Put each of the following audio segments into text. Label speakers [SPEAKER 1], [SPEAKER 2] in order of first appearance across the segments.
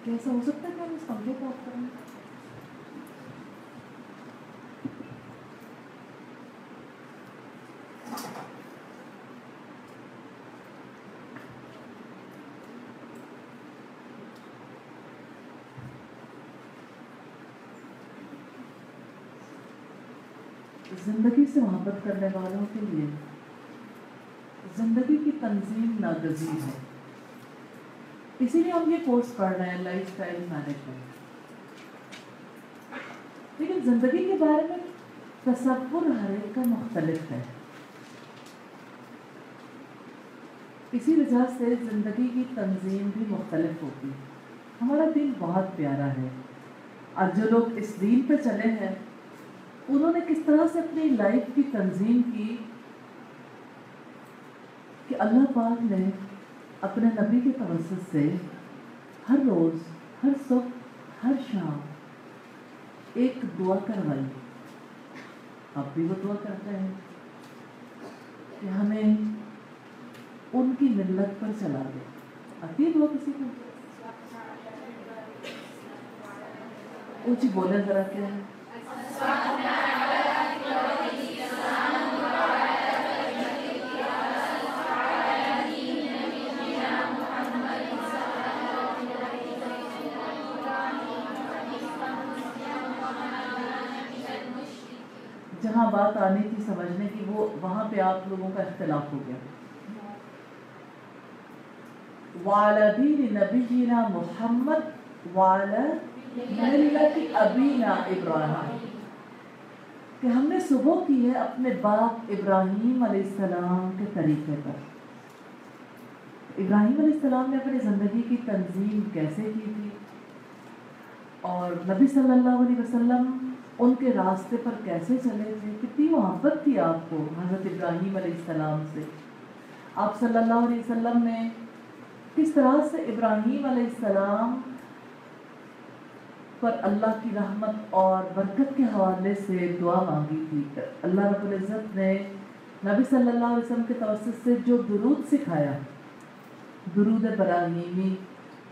[SPEAKER 1] کیسا ہو سکتا ہے کہ ہم اس پنکھے کو آف کریں؟ زندگی سے محبت کرنے والوں کے لیے زندگی کی تنظیم ناگزیر ہے. اسی لیے ہم یہ کورس پڑھ رہے ہیں، لائف اسٹائل مینجمنٹ. لیکن زندگی کے بارے میں تصور ہر ایک کا مختلف ہے. اسی وجہ سے زندگی کی تنظیم بھی مختلف ہوتی ہے. ہمارا دین بہت پیارا ہے، اور جو لوگ اس دین پہ چلے ہیں انہوں نے کس طرح سے اپنی لائف کی تنظیم کی کہ اللہ پاک نے اپنے نبی کے توسط سے ہر روز، ہر صبح، ہر شام ایک دعا کروائی. اب بھی وہ دعا کرتے ہیں کہ ہمیں ان کی ملت پر چلا دے. آتی ہے دعا کسی کو؟ اونچی بولے ذرا. کیا ہے؟ جہاں بات آنی تھی سمجھنے کی، وہ وہاں پہ آپ لوگوں کا اختلاف ہو گیا. وَعَلَى دِينِ نَبِيِّنَا مُحَمَّدٍ وَعَلَى مِلَّةِ أَبِينَا إِبْرَاهِيمَ، کہ ہم نے صبح کی ہے اپنے باپ ابراہیم علیہ السلام کے طریقے پر. ابراہیم علیہ السلام نے اپنی زندگی کی تنظیم کیسے کی تھی، اور نبی صلی اللہ علیہ وسلم ان کے راستے پر کیسے چلے تھے. کتنی محبت تھی آپ کو حضرت ابراہیم علیہ السلام سے. آپ صلی اللہ علیہ وسلم نے کس طرح سے ابراہیم علیہ السلام پر اللہ کی رحمت اور برکت کے حوالے سے دعا مانگی تھی. اللہ رب العزت نے نبی صلی اللہ علیہ وسلم کے توسط سے جو درود سکھایا، درود ابراہیمی،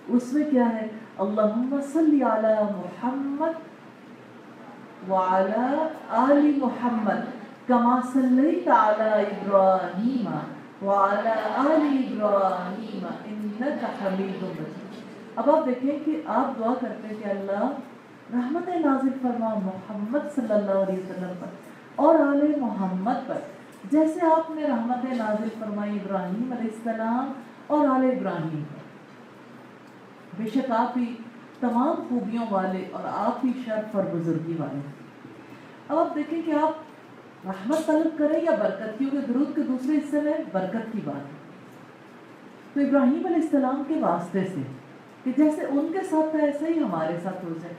[SPEAKER 1] اس میں کیا ہے؟ اللہم صلی علی محمد وعلی آل محمد کما صلیت علی ابراہیم وعلی آل ابراہیم انک حمید مجید. اب آپ دیکھیں کہ آپ دعا کرتے ہیں کہ اللہ رحمت نازل فرما محمد صلی اللہ علیہ وسلم پر اور آل محمد پر، جیسے آپ نے رحمت نازل فرمائی ابراہیم علیہ السلام اور آل ابراہیم پر. بے شک آپ ہی تمام خوبیوں والے اور آپ ہی شرف اور بزرگی والے. اب آپ دیکھیں کہ آپ رحمت طلب کریں یا برکت، کیونکہ درود کے دوسرے حصے میں برکت کی بات ہے. تو ابراہیم علیہ السلام کے واسطے سے کہ جیسے ان کے ساتھ تھا ایسا ہی ہمارے ساتھ ہو جائے،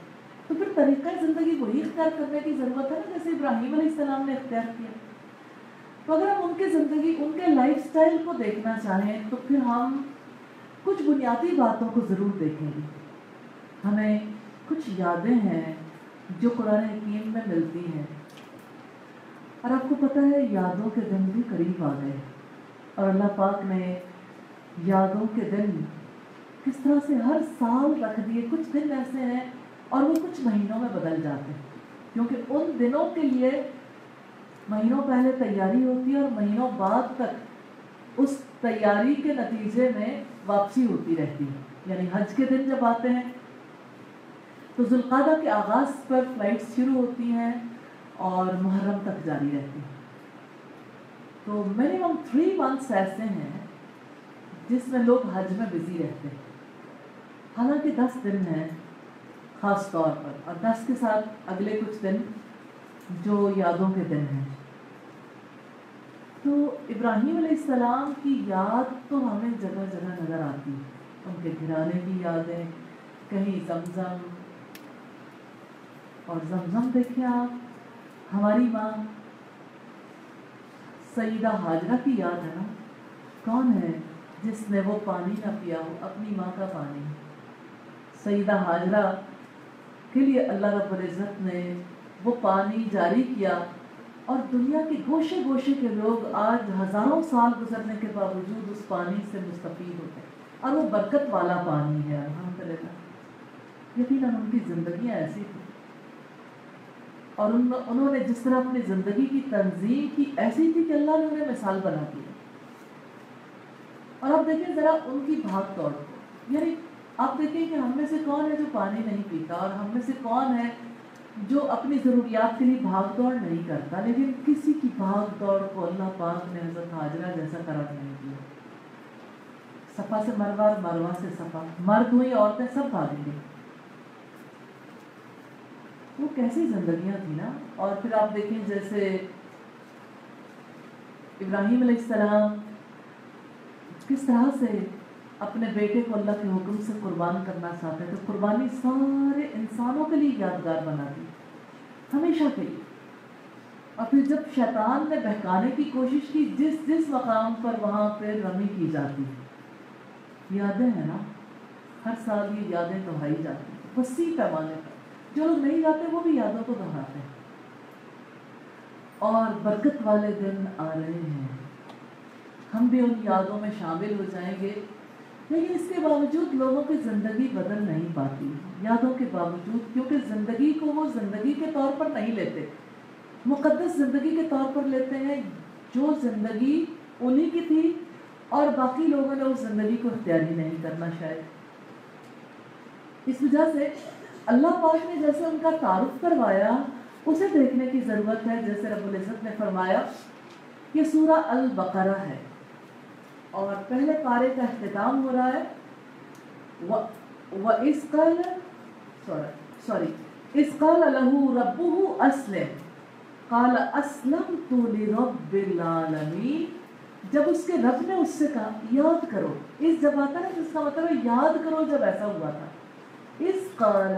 [SPEAKER 1] تو پھر طریقہ زندگی وہی اختیار کرنے کی ضرورت ہے نا جیسے ابراہیم علیہ السلام نے اختیار کیا. تو اگر ہم ان کی زندگی، ان کے لائف سٹائل کو دیکھنا چاہیں تو پھر ہم کچھ بنیادی باتوں کو ضرور دیکھیں گے. ہمیں کچھ یادیں ہیں جو قرآن حکیم میں ملتی ہیں، اور آپ کو پتہ ہے یادوں کے دن بھی قریب آ گئے، اور اللہ پاک نے یادوں کے دن کس طرح سے ہر سال رکھ دیے. کچھ دن ایسے ہیں اور وہ کچھ مہینوں میں بدل جاتے ہیں، کیونکہ ان دنوں کے لیے مہینوں پہلے تیاری ہوتی ہے اور مہینوں بعد تک اس تیاری کے نتیجے میں واپسی ہوتی رہتی ہے. یعنی حج کے دن جب آتے ہیں تو ذوالقعدہ کے آغاز پر فلائٹس شروع ہوتی ہیں اور محرم تک جاری رہتی ہیں. تو منیمم 3 months ایسے ہیں جس میں لوگ حج میں بزی رہتے ہیں. حالانکہ 10 دن ہیں خاص طور پر، اور 10 کے ساتھ اگلے کچھ دن جو یادوں کے دن ہیں. تو ابراہیم علیہ السلام کی یاد تو ہمیں جگہ جگہ نظر آتی ہے. ان کے گھرانے کی یادیں، کہیں زمزم، اور زمزم دیکھیں آپ، ہماری ماں سیدہ حاجرہ کی یاد ہے نا. کون ہے جس نے وہ پانی نہ پیا ہو، اپنی ماں کا پانی؟ سیدہ حاجرہ کے لیے اللہ رب العزت نے وہ پانی جاری کیا، اور دنیا کے گوشے گوشے کے لوگ آج ہزاروں سال گزرنے کے باوجود اس پانی سے مستفید ہوتے ہیں، اور وہ برکت والا پانی ہے الحمدللہ. یقیناً ان کی زندگیاں ایسی تھیں اور انہوں نے جس طرح اپنی زندگی کی تنظیم کی ایسی تھی کہ اللہ نے انہیں مثال بنا دی. اور آپ دیکھیں ذرا ان کی بھاگ دوڑ کو. یعنی آپ دیکھیں کہ ہم میں سے کون ہے جو پانی نہیں پیتا، اور ہم میں سے کون ہے جو اپنی ضروریات کے لیے بھاگ دوڑ نہیں کرتا، لیکن کسی کی بھاگ دوڑ کو اللہ پاک نے حضرت ہاجرہ جیسا قرار نہیں دیا. صفا سے مروہ اور مروہ سے صفا، مرد ہوئی عورتیں سب بھاگیں گے. وہ کیسی زندگیاں تھیں نا. اور پھر آپ دیکھیں جیسے ابراہیم علیہ السلام کس طرح سے اپنے بیٹے کو اللہ کے حکم سے قربان کرنا چاہتے ہیں، تو قربانی سارے انسانوں کے لیے یادگار بنا دی، ہمیشہ کے لیے. اور پھر جب شیطان نے بہکانے کی کوشش کی، جس جس مقام پر وہاں پہ رمی کی جاتی، یادیں ہیں نا، ہر سال یہ یادیں دہرائی جاتی ہیں وسیع پیمانے پر. جو لوگ نہیں جاتے وہ بھی یادوں کو دہراتے ہیں. اور برکت والے دن آ رہے ہیں، ہم بھی ان یادوں میں شامل ہو جائیں گے. لیکن اس کے باوجود لوگوں کی زندگی بدل نہیں پاتی یادوں کے باوجود، کیونکہ زندگی کو وہ زندگی کے طور پر نہیں لیتے، مقدس زندگی کے طور پر لیتے ہیں جو زندگی انہی کی تھی اور باقی لوگوں نے اس زندگی کو اختیار ہی نہیں کرنا شاید. اس وجہ سے اللہ پاک نے جیسے ان کا تعارف کروایا اسے دیکھنے کی ضرورت ہے. جیسے رب العزت نے فرمایا یہ سورہ البقرہ ہے اور پہلے پارے کا اختتام ہو رہا ہے وَإِذْ قَالَ لَهُ رَبُّهُ أَسْلِمْ قَالَ أَسْلَمْتُ لِرَبِّ الْعَالَمِينَ. جب اس کے رب نے اس سے کہا یاد کرو، اس جب آتا ہے جس کا مطلب ہے یاد کرو جب ایسا ہوا تھا. اس قال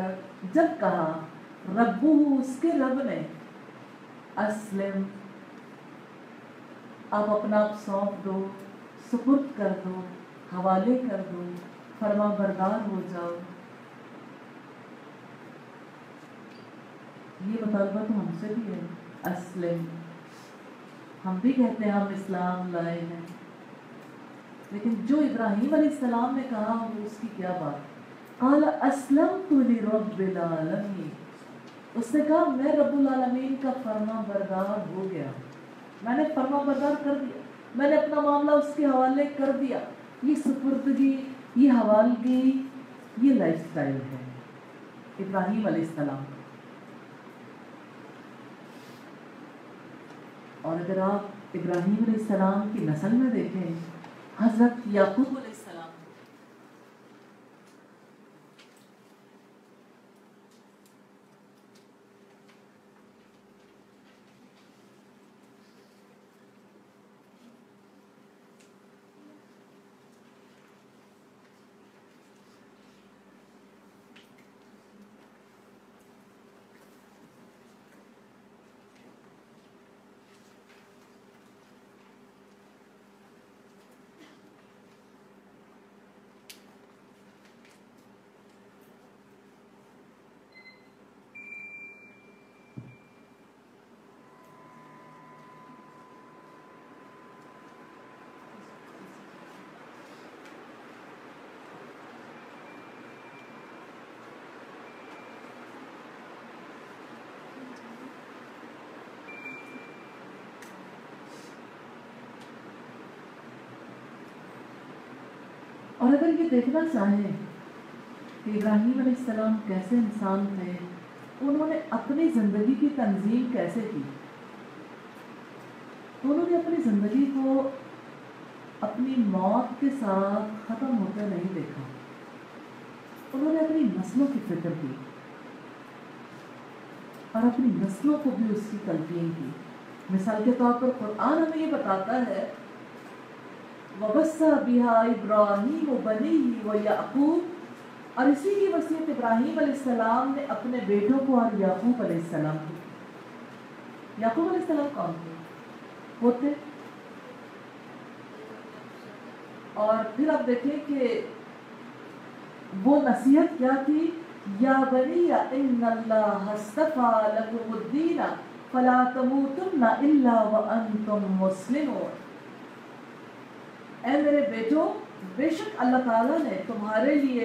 [SPEAKER 1] جب کہا ربہ اس کے رب نے اسلم آپ اپنا آپ سونپ دو، سپرد کر دو، حوالے کر دو، فرما بردار ہو جاؤ. یہ مطالبہ تو ہم سے بھی ہے. اسلم ہم بھی کہتے ہیں ہم اسلام لائے ہیں، لیکن جو ابراہیم علیہ السلام نے کہا وہ اس کی کیا بات. قال اسلمت لرب العالمین، اس نے کہا میں رب العالمین کا فرما بردار ہو گیا، میں نے فرما بردار کر دیا، میں نے اپنا معاملہ اس کے حوالے کر دیا. یہ سپردگی، یہ حوالگی، یہ لائف سٹائل ہے ابراہیم علیہ السلام. اور اگر آپ ابراہیم علیہ السلام کی نسل میں دیکھیں حضرت یعقوب علیہ السلام، اور اگر یہ دیکھنا چاہیں کہ ابراہیم علیہ السلام کیسے انسان تھے، انہوں نے اپنی زندگی کی تنظیم کیسے کی، انہوں نے اپنی زندگی کو اپنی موت کے ساتھ ختم ہوتے نہیں دیکھا. انہوں نے اپنی نسلوں کی فکر کی اور اپنی نسلوں کو بھی اس کی تلقین کی. مثال کے طور پر قرآن ہمیں یہ بتاتا ہے وَبَصَّ بِهَا إِبْرَاهِيمُ بَنِيهِ وَيَعْقُوبُ، اور اسی کی وصیت ابراہیم علیہ السلام نے اپنے بیٹوں کو اور یعقوب علیہ السلام کو. یعقوب علیہ السلام کون تھے؟ ہوتے. اور پھر آپ دیکھیں کہ وہ نصیحت کیا تھی، یا بنی ان اللہ اصطفیٰ لکم الدین فلا تموتن الا وانتم مسلمون. اے میرے بیٹو، بے شک اللہ تعالیٰ نے تمہارے لیے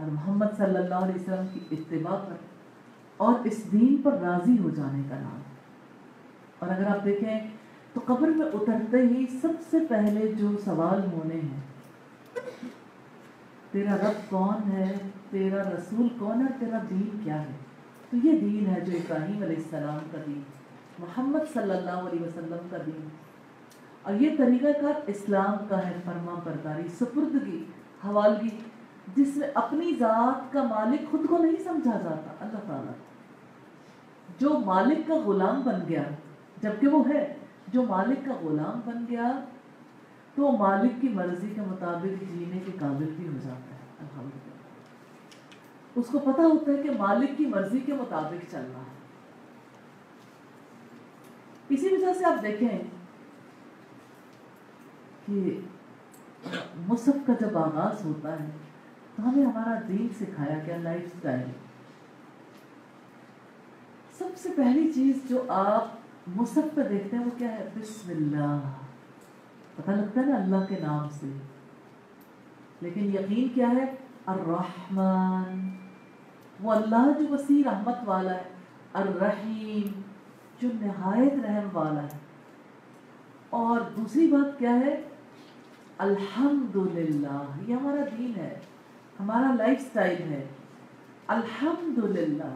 [SPEAKER 1] اور محمد صلی اللہ علیہ وسلم کی اتباع پر اور اس دین پر راضی ہو جانے کا نام. اور اگر آپ دیکھیں تو قبر میں اترتے ہی سب سے پہلے جو سوال ہونے ہیں، تیرا رب کون ہے، تیرا رسول کون ہے، تیرا دین کیا ہے. تو یہ دین ہے جو ابراہیم علیہ السلام کا دین، محمد صلی اللہ علیہ وسلم کا دین. اور یہ طریقہ کار اسلام کا ہے، فرما برداری، سپردگی، حوالگی، جس میں اپنی ذات کا مالک خود کو نہیں سمجھا جاتا، اللہ تعالیٰ جو مالک کا غلام بن گیا، جبکہ وہ ہے جو مالک کا غلام بن گیا تو وہ مالک کی مرضی کے مطابق جینے کے قابل بھی ہو جاتا ہے. الحمدللہ اس کو پتہ ہوتا ہے کہ مالک کی مرضی کے مطابق چلنا ہے. اسی وجہ سے آپ دیکھیں کہ مصحف کا جب آغاز ہوتا ہے تو ہمیں ہمارا دین سکھایا گیا، لائف سٹائل. سب سے پہلی چیز جو آپ مصحف پہ دیکھتے ہیں وہ کیا ہے؟ بسم اللہ. پتہ لگتا ہے نا اللہ کے نام سے، لیکن یقین کیا ہے؟ الرحمن، وہ اللہ جو وسیع رحمت والا ہے، الرحیم جو نہایت رحم والا ہے. اور دوسری بات کیا ہے؟ الحمدللہ. یہ ہمارا دین ہے، ہمارا لائف سٹائل ہے. الحمدللہ،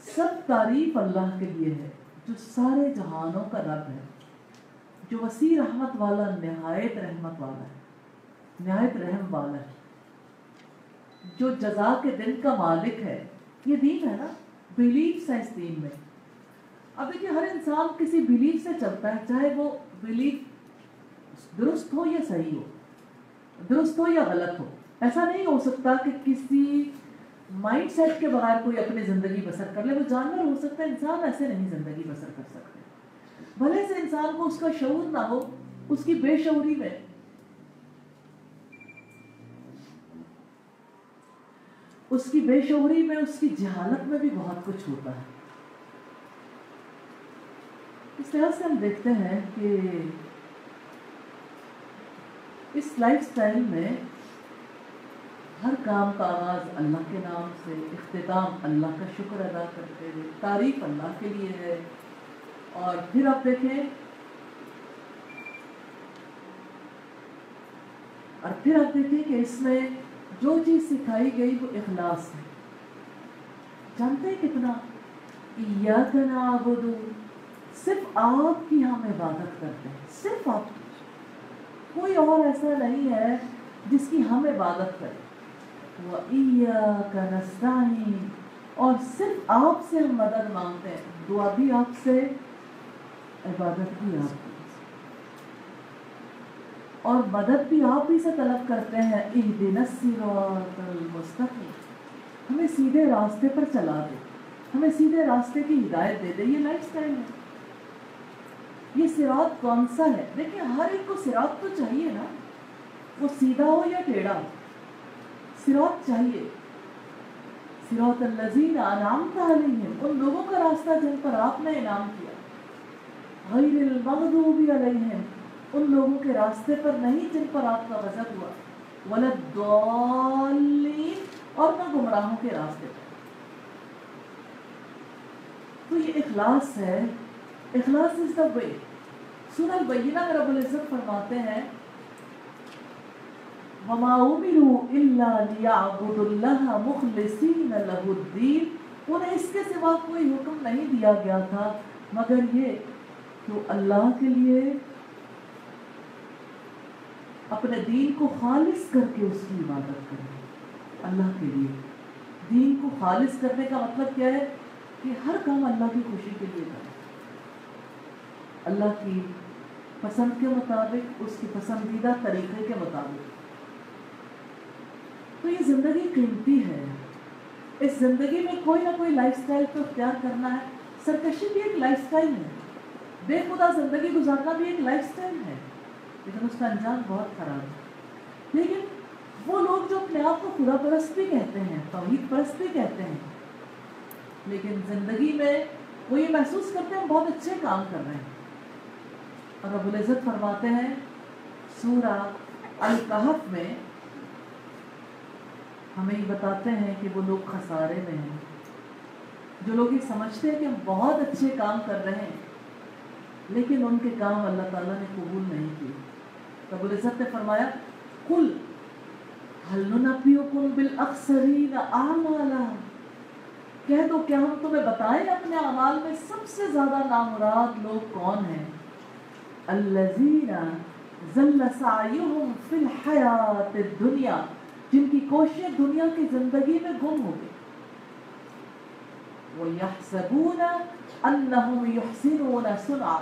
[SPEAKER 1] سب تعریف اللہ کے لیے ہے جو سارے جہانوں کا رب ہے، جو وسیع رحمت والا، نہایت رحمت والا ہے، نہایت رحم والا ہے، جو جزا کے دن کا مالک ہے. یہ دین ہے نا، بلیف ہے اس دین میں. اب دیکھیے ہر انسان کسی بلیف سے چلتا ہے، چاہے وہ بلیف درست ہو یا صحیح ہو، درست ہو یا غلط ہو. ایسا نہیں ہو سکتا کہ کسی مائنڈ سیٹ کے بغیر کوئی اپنی زندگی بسر کر لے. وہ جانور ہو سکتا ہے، انسان ایسے نہیں زندگی بسر کر سکتے. بھلے سے انسان کو اس کا شعور نہ ہو، اس کی بے شعوری میں اس کی جہالت میں بھی بہت کچھ ہوتا ہے. اس طرح سے ہم دیکھتے ہیں کہ اس لائف سٹائل میں ہر کام کا آغاز اللہ کے نام سے، اختتام اللہ کا شکر ادا کرتے ہوئے، تعریف اللہ کے لیے ہے. اور پھر آپ دیکھیں کہ اس میں جو چیز سکھائی گئی وہ اخلاص ہے. جانتے ہیں کتنا؟ ایاک نعبد، صرف آپ کی ہم عبادت کرتے ہیں، صرف آپ کی، کوئی اور ایسا نہیں ہے جس کی ہم عبادت کریں. وَإِيَّاكَ نَسْتَعِينُ، اور صرف آپ سے ہم مدد مانگتے ہیں، دعا بھی آپ سے، عبادت بھی آپ کی، اور مدد بھی آپ ہی سے طلب کرتے ہیں. اهْدِنَا الصِّرَاطَ الْمُسْتَقِيمَ، ہمیں سیدھے راستے پر چلا دے، ہمیں سیدھے راستے کی ہدایت دے دے. یہ لائف سٹائل ہے. یہ صراط کون سا ہے؟ دیکھیں ہر ایک کو صراط تو چاہیے نا، وہ سیدھا ہو یا ٹیڑھا ہو، صراط چاہیے. صراط الذین انعمت علیہم، ان لوگوں کا راستہ جن پر آپ نے انعام کیا. غیر المغضوب علیہم، ان لوگوں کے راستے پر نہیں جن پر آپ کا غضب ہوا. ولا الضالین، اور نہ گمراہوں کے راستے پر. تو یہ اخلاص ہے. اخلاص از دا وے. سورہ البینہ میں رب العزت فرماتے ہیں وَمَا أُمِرُوا إِلَّا لِيَعْبُدُوا اللَّهَ مُخْلِصِينَ لَهُ الدِّينَ، انہیں اس کے سوا کوئی حکم نہیں دیا گیا تھا مگر یہ کہ اللہ کے لیے اپنے دین کو خالص کر کے اس کی عبادت کریں. اللہ کے لیے دین کو خالص کرنے کا مطلب کیا ہے؟ کہ ہر کام اللہ کی خوشی کے لیے کریں، اللہ کی پسند کے مطابق، اس کی پسندیدہ طریقے کے مطابق. تو یہ زندگی قیمتی ہے. اس زندگی میں کوئی نہ کوئی لائف سٹائل تو اختیار کرنا ہے. سرکشی بھی ایک لائف سٹائل ہے، بے خدا زندگی گزارنا بھی ایک لائف سٹائل ہے، لیکن اس کا انجام بہت خراب ہے. لیکن وہ لوگ جو اپنے آپ کو خدا پرست بھی کہتے ہیں، توحید پرست بھی کہتے ہیں، لیکن زندگی میں وہ یہ محسوس کرتے ہیں بہت اچھے کام کر رہے ہیں. اور رب العزت فرماتے ہیں سورہ الکہف میں ہمیں یہ بتاتے ہیں کہ وہ لوگ خسارے میں ہیں جو لوگ یہ سمجھتے ہیں کہ ہم بہت اچھے کام کر رہے ہیں لیکن ان کے کام اللہ تعالیٰ نے قبول نہیں کیے. رب العزت نے فرمایا قل هل ننبئکم بالاخسرین اعمالا، کہہ دو کیا ہم تمہیں بتائیں اپنے اعمال میں سب سے زیادہ نامراد لوگ کون ہیں؟ الذین ضل سعیہم فی الحیات الدنیا، جن کی کوششیں دنیا کی زندگی میں گم ہو گئی. وَيَحْسَبُونَ أَنَّهُمْ يُحْسِنُونَ صُنْعًا،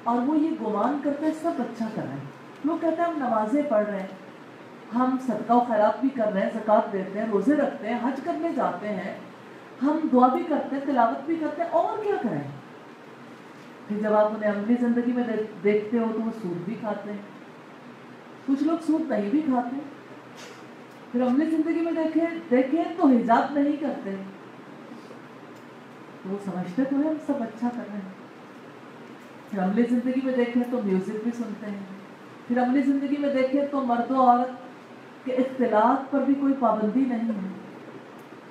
[SPEAKER 1] اور وہ یہ گمان کرتے سب اچھا کر رہے ہیں. لوگ کہتے ہیں ہم نمازیں پڑھ رہے ہیں، ہم صدقہ و خیرات بھی کر رہے ہیں، زکوٰۃ دیتے ہیں، روزے رکھتے ہیں، حج کرنے جاتے ہیں، ہم دعا بھی کرتے ہیں، تلاوت بھی کرتے ہیں، اور کیا کریں؟ پھر جب آپ انہیں عملی زندگی میں دیکھتے ہو تو وہ سود بھی کھاتے ہیں. کچھ لوگ سود نہیں بھی کھاتے. پھر عملی زندگی میں دیکھیں تو حجاب نہیں کرتے، تو وہ سمجھتے تو ہیں ہم سب اچھا کر رہے ہیں. پھر عملی زندگی میں دیکھیں تو میوزک بھی سنتے ہیں. پھر عملی زندگی میں دیکھیں تو مرد و عورت کے اختلاط پر بھی کوئی پابندی نہیں ہے.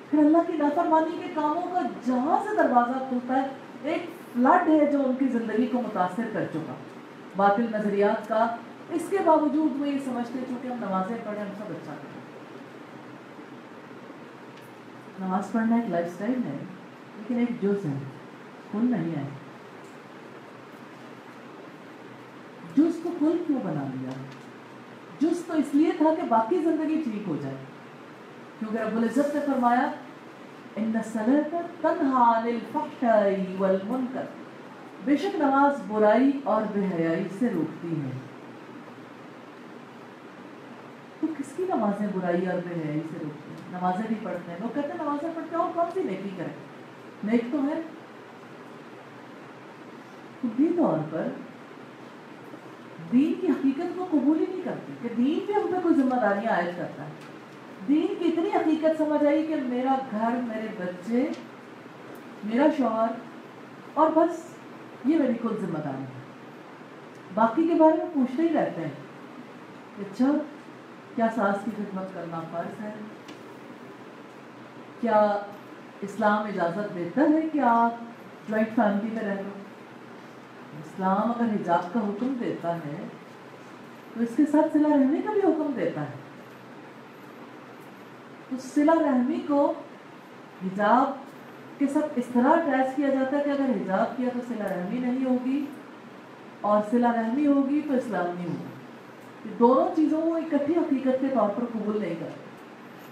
[SPEAKER 1] پھر اللہ کی نافرمانی کے کاموں کا جہاں سے دروازہ کھلتا ہے ایک فلڈ ہے جو ان کی زندگی کو متاثر کر چکا، باطل نظریات کا. اس کے باوجود وہ یہ سمجھتے چونکہ ہم نمازیں پڑھیں ہم سب اچھا کریں. نماز پڑھنا ایک لائف سٹائل ہے لیکن ایک جز ہے، کل نہیں ہے. جز کو کل کیوں بنا لیا؟ جز تو اس لیے تھا کہ باقی زندگی ٹھیک ہو جائے، کیونکہ رب العزت نے فرمایا ان الصلاۃ تنہی عن الفحشاء والمنکر، بے شک نماز برائی اور بے حیائی سے روکتی ہے. تو کس کی نمازیں برائی اور بے حیائی سے روکتی ہیں؟ نمازیں بھی پڑھتے ہیں، لوگ کہتے ہیں نمازیں پڑھتے ہیں اور کون سی نیکی کریں؟ نیک تو ہے. خودی طور پر دین کی حقیقت کو قبول ہی نہیں کرتے کہ دین بھی ہم پہ کوئی ذمہ داریاں عائد کرتا ہے. دین کی اتنی حقیقت سمجھ آئی کہ میرا گھر، میرے بچے، میرا شوہر اور بس یہ میری کل ذمہ داری ہے. باقی کے بارے میں پوچھتے ہی رہتے ہیں کہ اچھا کیا ساس کی خدمت کرنا فرض ہے؟ کیا اسلام اجازت دیتا ہے کہ آپ جوائنٹ فیملی میں رہ لو؟ اسلام اگر حجاب کا حکم دیتا ہے تو اس کے ساتھ صلہ رحمی کا بھی حکم دیتا ہے. تو صلہ رحمی کو حجاب کے ساتھ اس طرح اٹیچ کیا جاتا ہے کہ اگر حجاب کیا تو صلہ رحمی نہیں ہوگی اور صلہ رحمی ہوگی تو اسلام نہیں ہوگا. دونوں چیزوں کو اکٹھی حقیقت کے طور پر قبول نہیں کرتے.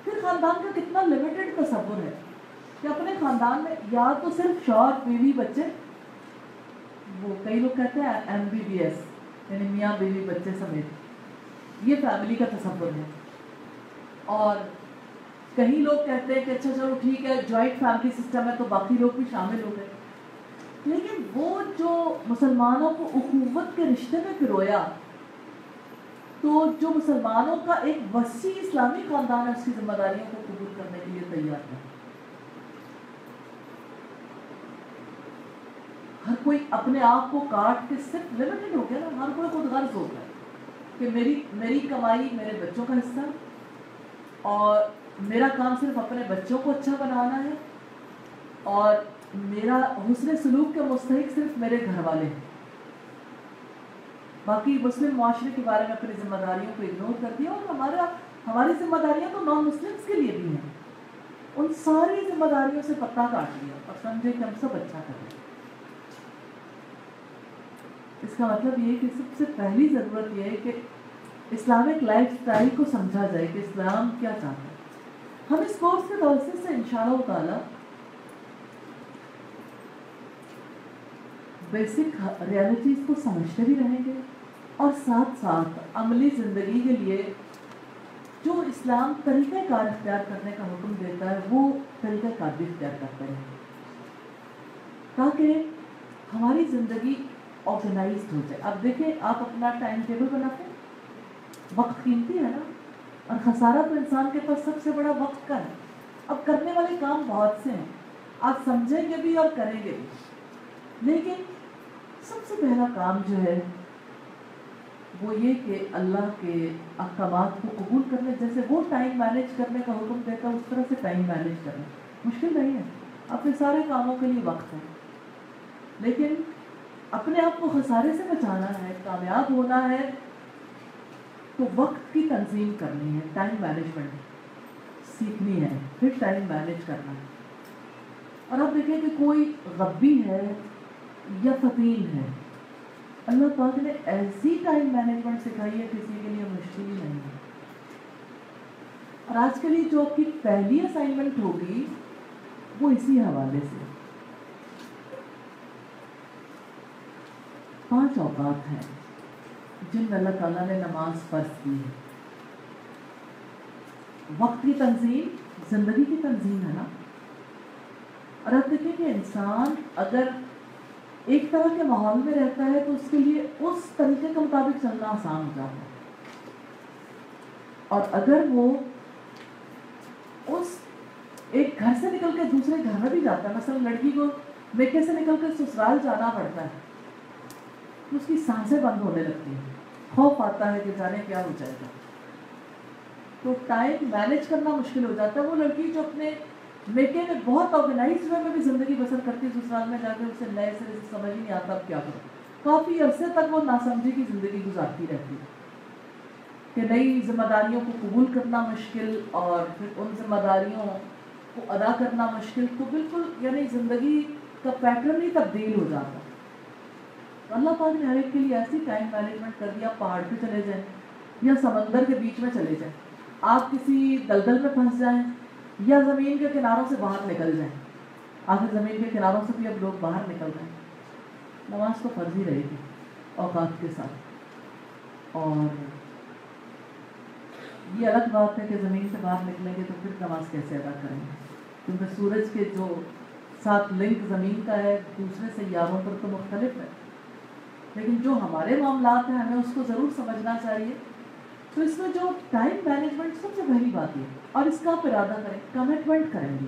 [SPEAKER 1] پھر خاندان کا کتنا لمیٹڈ تصور ہے کہ اپنے خاندان میں یا تو صرف شوہر، بیوی، بچے، وہ کئی لوگ کہتے ہیں MBBS یعنی میاں بیوی بچے سمیت، یہ فیملی کا تصور ہے. اور کہیں لوگ کہتے ہیں کہ اچھا چلو ٹھیک ہے جوائنٹ فیملی سسٹم ہے تو باقی لوگ بھی شامل ہو گئے. لیکن وہ جو مسلمانوں کو اخوت کے رشتے میں پرویا، تو جو مسلمانوں کا ایک وسیع اسلامی خاندان ہے اس کی ذمہ داریوں کو قبول کرنے کے لیے تیار ہے. ہر کوئی اپنے آپ کو کاٹ کے صرف لمیٹڈ ہو گیا نا. ہر کوئی خود غرض ہو گیا کہ میری کمائی میرے بچوں کا حصہ اور میرا کام صرف اپنے بچوں کو اچھا بنانا ہے اور میرا حسن سلوک کے مستحق صرف میرے گھر والے ہیں. باقی مسلم معاشرے کے بارے میں اپنی ذمہ داریوں کو اگنور کر دیا. اور ہماری ذمہ داریاں تو نان مسلمس کے لیے بھی ہیں. ان ساری ذمہ داریوں سے پتہ کاٹ لیا اور سمجھے کہ ہم سب اچھا کر رہے ہیں. اس کا مطلب یہ ہے کہ سب سے پہلی ضرورت یہ ہے کہ اسلامک لائف سٹائل کو سمجھا جائے کہ اسلام کیا چاہتا ہے. ہم اس کورس کے توسط سے انشاءاللہ تعالی بیسک ریالٹیز کو سمجھتے بھی رہیں گے اور ساتھ ساتھ عملی زندگی کے لیے جو اسلام طریقہ کار اختیار کرنے کا حکم دیتا ہے وہ طریقہ کار بھی اختیار کرتے رہیں گے تاکہ ہماری زندگی آرگنائزڈ ہو جائے. اب دیکھیں آپ اپنا ٹائم ٹیبل بناتے ہیں، وقت قیمتی ہے نا، اور خسارہ تو انسان کے پاس سب سے بڑا وقت کا ہے. اب کرنے والے کام بہت سے ہیں، آپ سمجھیں گے بھی اور کریں گے بھی، لیکن سب سے پہلا کام جو ہے وہ یہ کہ اللہ کے احکامات کو قبول کرنے، جیسے وہ ٹائم مینیج کرنے کا حکم دیتا ہے اس طرح سے ٹائم مینیج کرنا مشکل نہیں ہے، اپنے سارے کاموں کے لیے وقت ہے، لیکن اپنے آپ کو خسارے سے بچانا ہے، کامیاب ہونا ہے تو وقت کی تنظیم کرنی ہے، ٹائم مینجمنٹ سیکھنی ہے، پھر ٹائم مینیج کرنا ہے۔ اور آپ دیکھیں کہ کوئی غبی ہے یا فتیل ہے، اللہ پاک نے ایسی ٹائم مینجمنٹ سکھائی ہے کسی کے لیے مشکل ہی نہیں ہے۔ اور آج کے لیے جو آپ کی پہلی اسائنمنٹ ہوگی وہ اسی حوالے سے 5 اوقات ہیں جن میں اللہ تعالیٰ نے نماز فرض کی ہے۔ وقت کی تنظیم زندگی کی تنظیم ہے نا۔ اور آپ دیکھیں کہ انسان اگر ایک طرح کے ماحول میں رہتا ہے تو اس کے لیے اس طریقے کے مطابق چلنا آسان ہو جاتا ہے، اور اگر وہ اس ایک گھر سے نکل کے دوسرے گھر میں بھی جاتا ہے، مثلا لڑکی کو میکے سے نکل کے سسرال جانا پڑتا ہے تو اس کی سانسیں بند ہونے لگتی ہیں، خوف آتا ہے کہ جانے کیا ہو جائے گا، تو ٹائم مینیج کرنا مشکل ہو جاتا ہے۔ وہ لڑکی جو اپنے میکے میں بہت آرگنائز وے میں بھی زندگی بسر کرتی ہے، سسرال میں جا کے اسے نئے سرے سے سمجھ نہیں آتا اب کیا کرو، کافی عرصے تک وہ ناسمجھی کی زندگی گزارتی رہتی ہے کہ نئی ذمہ داریوں کو قبول کرنا مشکل اور پھر ان ذمہ داریوں کو ادا کرنا مشکل، تو بالکل یعنی زندگی کا پیٹرن ہی تبدیل ہو جاتا ہے۔ تو اللہ پاک نے ہر ایک کے لیے ایسی ٹائم مینجمنٹ کر دیا، پہاڑ پہ چلے جائیں یا سمندر کے بیچ میں چلے جائیں، آپ کسی دلدل میں پھنس جائیں یا زمین کے کناروں سے باہر نکل جائیں، آخر زمین کے کناروں سے بھی اب لوگ باہر نکل رہے ہیں، نماز تو فرض ہی رہے گی اوقات کے ساتھ۔ اور یہ الگ بات ہے کہ زمین سے باہر نکلیں گے تو پھر نماز کیسے ادا کریں گے، کیونکہ سورج کے جو ساتھ لنک زمین کا ہے دوسرے سیاروں پر تو مختلف ہے، لیکن جو ہمارے معاملات ہیں ہمیں اس کو ضرور سمجھنا چاہیے۔ تو اس میں جو ٹائم مینجمنٹ سب سے پہلی بات ہے، اور اس کا آپ ارادہ کریں، کمٹمنٹ کریں گے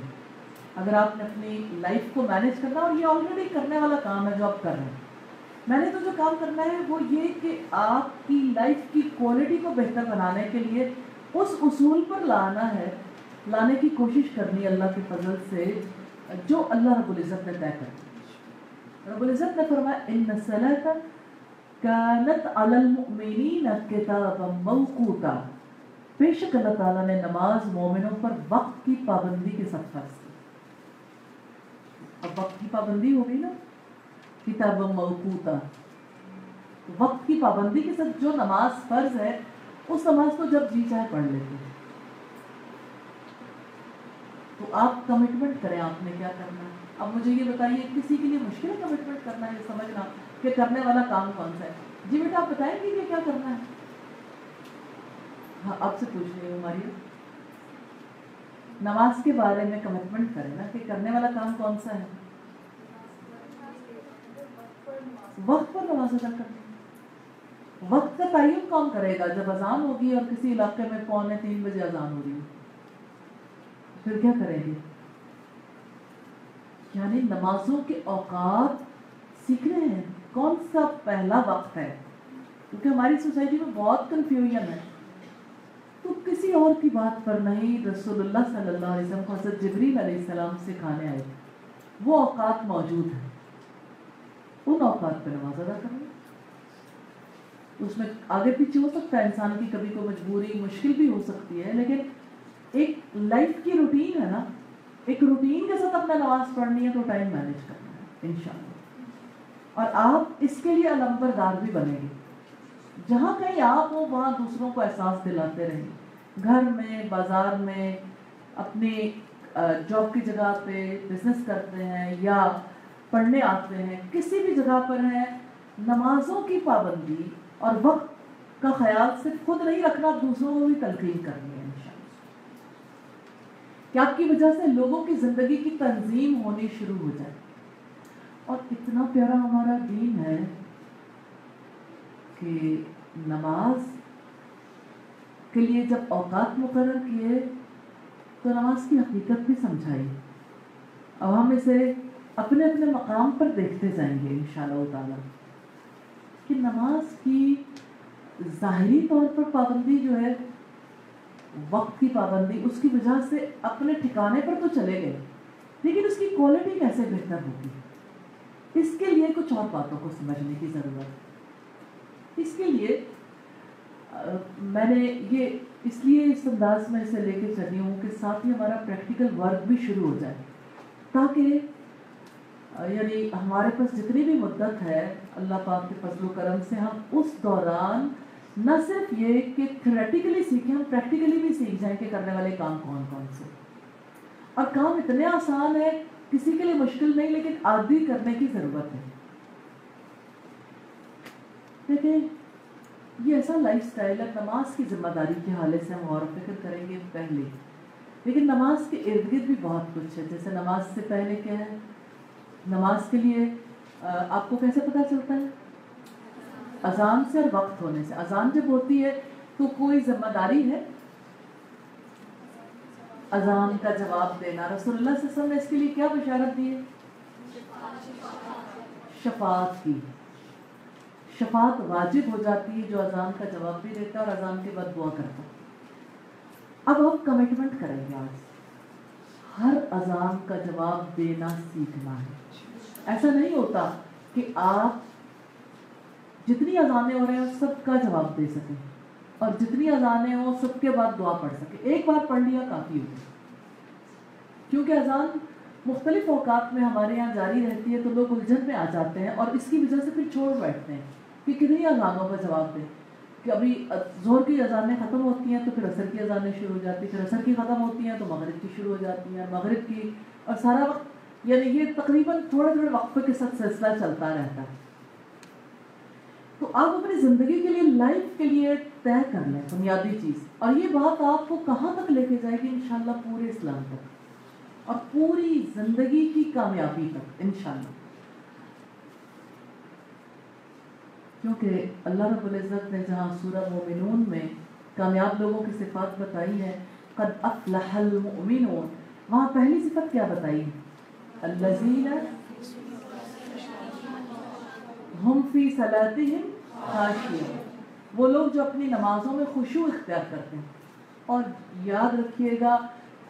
[SPEAKER 1] اگر آپ نے اپنی لائف کو مینیج کرنا، اور یہ آلریڈی کرنے والا کام ہے جو آپ کر رہے ہیں۔ میں نے تو جو کام کرنا ہے وہ یہ کہ آپ کی لائف کی کوالٹی کو بہتر بنانے کے لیے اس اصول پر لانے کی کوشش کرنی اللہ کے فضل سے جو اللہ رب العزت نے طے کر۔ رب العزت نے فرمایا ان الصلاۃ کانت علی المؤمنین کتابا موقوتا، بے شک اللہ تعالیٰ نے نماز مومنوں پر وقت کی پابندی کے ساتھ فرض کی۔ اب وقت کی پابندی ہوگی نا، کتابا موقوتا، وقت کی پابندی کے ساتھ جو نماز فرض ہے اس نماز کو جب جی چاہے پڑھ لیتے ہیں۔ تو آپ کمٹمنٹ کریں آپ نے کیا کرنا ہے۔ اب مجھے یہ بتائیے کسی کے لیے مشکل ہے کمٹمنٹ کرنا ہے، سمجھنا کہ کرنے والا کام کون سا ہے؟ جی بیٹا آپ بتائیں گے کہ کیا کرنا ہے؟ ہاں آپ سے پوچھ رہی ہوں ماریا، نماز کے بارے میں کمٹمنٹ کریں نا کہ کرنے والا کام کون سا ہے؟ وقت پر نماز ادا کرنا۔ وقت کا تعین کون کرے گا؟ جب اذان ہوگی اور کسی علاقے میں 2:45 بجے اذان ہو رہی ہے پھر کیا کریں گے؟ یعنی نمازوں کے اوقات سیکھنے ہیں، کون سا پہلا وقت ہے، کیونکہ ہماری سوسائٹی میں بہت کنفیوژن ہے۔ تو کسی اور کی بات پر نہیں، رسول اللہ صلی اللہ علیہ وسلم کو حضرت جبریل علیہ السلام سکھانے آئے، وہ اوقات موجود ہیں، ان اوقات پہ نماز ادا کرنا۔ اس میں آگے پیچھے ہو سکتا ہے، انسان کی کبھی کوئی مجبوری مشکل بھی ہو سکتی ہے، لیکن ایک لائف کی روٹین ہے نا، ایک روٹین کے ساتھ اپنا نماز پڑھنی ہے تو ٹائم مینیج کرنا ہے انشاءاللہ۔ اور آپ اس کے لیے علمبردار بھی بنیں گے، جہاں کہیں آپ ہو وہاں دوسروں کو احساس دلاتے رہیں گے، گھر میں، بازار میں، اپنی جاب کی جگہ پہ بزنس کرتے ہیں یا پڑھنے آتے ہیں، کسی بھی جگہ پر ہیں، نمازوں کی پابندی اور وقت کا خیال صرف خود نہیں رکھنا، دوسروں کو بھی تلقین کرنی ہے انشاءاللہ، کہ آپ کی وجہ سے لوگوں کی زندگی کی تنظیم ہونی شروع ہو جائے۔ اور اتنا پیارا ہمارا دین ہے کہ نماز کے لیے جب اوقات مقرر کیے تو نماز کی حقیقت بھی سمجھائی۔ اب ہم اسے اپنے اپنے مقام پر دیکھتے جائیں گے انشاءاللہ تعالی کہ نماز کی ظاہری طور پر پابندی جو ہے وقت کی پابندی اس کی وجہ سے اپنے ٹھکانے پر تو چلے گئے، لیکن اس کی کوالٹی کیسے بہتر ہوگی، اس کے لیے کچھ اور باتوں کو سمجھنے کی ضرورت ہے۔ اس کے لیے میں نے یہ اس لیے اس انداز میں اسے لے کے چلی ہوں کہ ساتھ ہی ہمارا پریکٹیکل ورک بھی شروع ہو جائے، تاکہ یعنی ہمارے پاس جتنی بھی مدت ہے اللہ پاک کے فضل و کرم سے ہم اس دوران نہ صرف یہ کہ تھیوریٹیکلی سیکھیں، ہم پریکٹیکلی بھی سیکھ جائیں کہ کرنے والے کام کون کون سے، اور کام اتنے آسان ہے کسی کے لیے مشکل نہیں، لیکن عادی کرنے کی ضرورت ہے۔ دیکھیں یہ ایسا لائف سٹائل ہے، نماز کی ذمہ داری کے حوالے سے ہم غور و فکر کریں گے پہلے، لیکن نماز کے ارد گرد بھی بہت کچھ ہے۔ جیسے نماز سے پہلے کیا ہے، نماز کے لیے آپ کو کیسے پتہ چلتا ہے؟ اذان سے اور وقت ہونے سے۔ اذان جب ہوتی ہے تو کوئی ذمہ داری ہے اذان کا جواب دینا۔ رسول اللہ صلی اللہ علیہ وسلم نے اس کے لیے کیا بشارت دی ہے؟ شفاعت کی۔ شفاعت واجب ہو جاتی ہے جو اذان کا جواب بھی دیتا ہے اور اذان کے بعد دعا کرتا ہے۔ اب ہم کمٹمنٹ کریں گے آج ہر اذان کا جواب دینا سیکھنا ہے۔ ایسا نہیں ہوتا کہ آپ جتنی اذانیں ہو رہے ہیں سب کا جواب دے سکیں اور جتنی اذانیں ہوں سب کے بعد دعا پڑھ سکیں۔ ایک بار پڑھ لیا کافی ہوگا، کیونکہ اذان مختلف اوقات میں ہمارے یہاں جاری رہتی ہے تو لوگ الجھن میں آ جاتے ہیں اور اس کی وجہ سے پھر چھوڑ بیٹھتے ہیں کہ کتنی اذانوں کا جواب دیں، کہ ابھی ظہر کی اذانیں ختم ہوتی ہیں تو پھر عصر کی اذانیں شروع ہو جاتی ہیں، پھر عصر کی ختم ہوتی ہیں تو مغرب کی شروع ہو جاتی ہیں، مغرب کی، اور سارا وقت یعنی یہ تقریباً تھوڑے تھوڑے وقفے کے ساتھ سلسلہ چلتا رہتا ہے۔ تو آپ اپنی زندگی کے لیے، لائف کے لیے طے کر لیں بنیادی چیز، اور یہ بات آپ کو کہاں تک لے کے جائے گی انشاءاللہ؟ پورے اسلام تک اور پوری زندگی کی کامیابی تک انشاءاللہ۔ کیونکہ اللہ رب العزت نے جہاں سورہ مومنون میں کامیاب لوگوں کی صفات بتائی ہے، قد افلح المؤمنون، وہاں پہلی صفت کیا بتائی ہے؟ الذین ہم فی صلاتہم خاشعون، وہ لوگ جو اپنی نمازوں میں خشوع اختیار کرتے ہیں۔ اور یاد رکھیے گا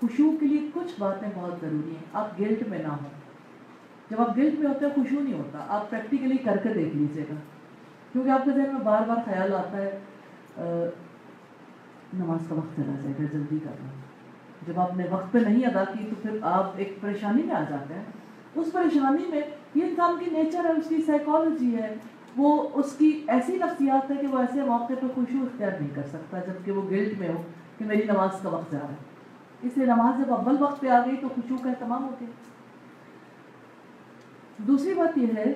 [SPEAKER 1] خشوع کے لیے کچھ باتیں بہت ضروری ہیں، آپ گلٹ میں نہ ہوں۔ جب آپ گلٹ میں ہوتے ہیں خشوع نہیں ہوتا، آپ پریکٹیکلی کر کے دیکھ لیجیے گا، کیونکہ آپ کے ذہن میں بار بار خیال آتا ہے نماز کا وقت چلا جائے گا، جلدی کرنا۔ جب آپ نے وقت پہ نہیں ادا کی تو پھر آپ ایک پریشانی میں آ جاتے ہیں۔ اس پریشانی میں یہ انسان کی نیچر ہے، اس کی سائیکالوجی ہے، وہ اس کی ایسی نفسیات ہے کہ وہ ایسے موقع پہ خشوع اختیار نہیں کر سکتا جبکہ وہ گلٹ میں ہو کہ میری نماز کا وقت جا رہا ہے۔ اس لیے نماز جب اول وقت پہ آ گئی تو خشوع کا اہتمام ہو گیا۔ دوسری بات یہ ہے